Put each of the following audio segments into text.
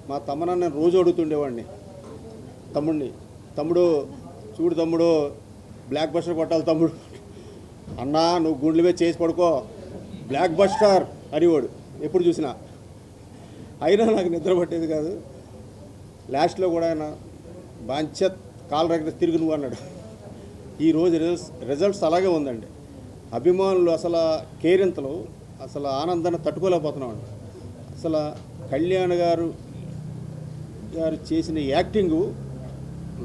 మా తమ్ముని నేను రోజు అడుగుతుండేవాడిని, తమ్ముడు చూడు తమ్ముడు, బ్లాక్ బస్టర్ కొట్టాలి తమ్ముడు, అన్నా నువ్వు గుండెల మీద చేసి పడుకో, బ్లాక్ బస్టర్ అనేవాడు ఎప్పుడు చూసినా. అయినా నాకు నిద్ర పట్టేది కాదు. లాస్ట్లో కూడా ఆయన బాంచత్ కాలు రగిన తిరుగు నువ్వు అన్నాడు. ఈరోజు రిజల్ట్స్ అలాగే ఉందండి. అభిమానులు అసలు కేరింతలు, అసలు ఆనందాన్ని తట్టుకోలేకపోతున్నామండి. అసలు కళ్యాణ్ గారు చేసిన యాక్టింగు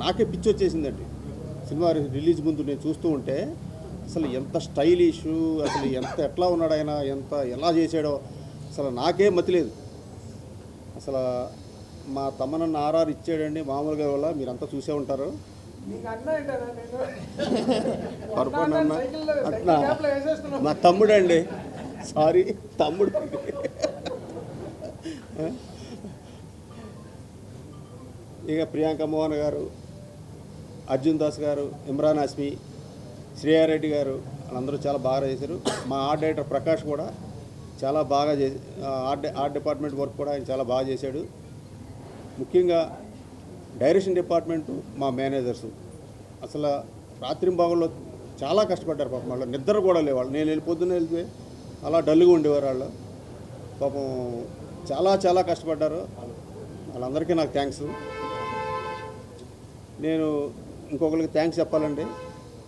నాకే పిచ్చి వచ్చేసిందండి. సినిమా రిలీజ్ ముందు నేను చూస్తూ ఉంటే అసలు ఎంత స్టైలిష్, అసలు ఎట్లా ఉన్నాడు ఆయన, ఎలా చేశాడో అసలు నాకే మతిలేదు. అసలు మా తమ్మనన్న ఆర్ఆర్ ఇచ్చాడండి మామూలుగా. వల్ల మీరంతా చూసే ఉంటారు. మా తమ్ముడు అండి, సారీ తమ్ముడు. ఇక ప్రియాంక మోహన్ గారు, అర్జున్ దాస్ గారు, ఇమ్రాన్ హాష్మి, శ్రేయారెడ్డి గారు వాళ్ళందరూ చాలా బాగా చేశారు. మా ఆర్ట్ డైరెక్టర్ ప్రకాష్ కూడా చాలా బాగా చేసి ఆర్ట్ డిపార్ట్మెంట్ వర్క్ కూడా ఆయన చాలా బాగా చేశాడు. ముఖ్యంగా డైరెక్షన్ డిపార్ట్మెంటు, మా మేనేజర్సు అసలు రాత్రింబాగుల్లో చాలా కష్టపడ్డారు పాపం. వాళ్ళు నిద్ర కూడా లేవాళ్ళు. నేను పొద్దున్న వెళ్తే అలా డల్గా ఉండేవారు వాళ్ళు. పాపం చాలా కష్టపడ్డారు. వాళ్ళందరికీ నాకు థ్యాంక్స్. నేను ఇంకొకరికి థ్యాంక్స్ చెప్పాలండి.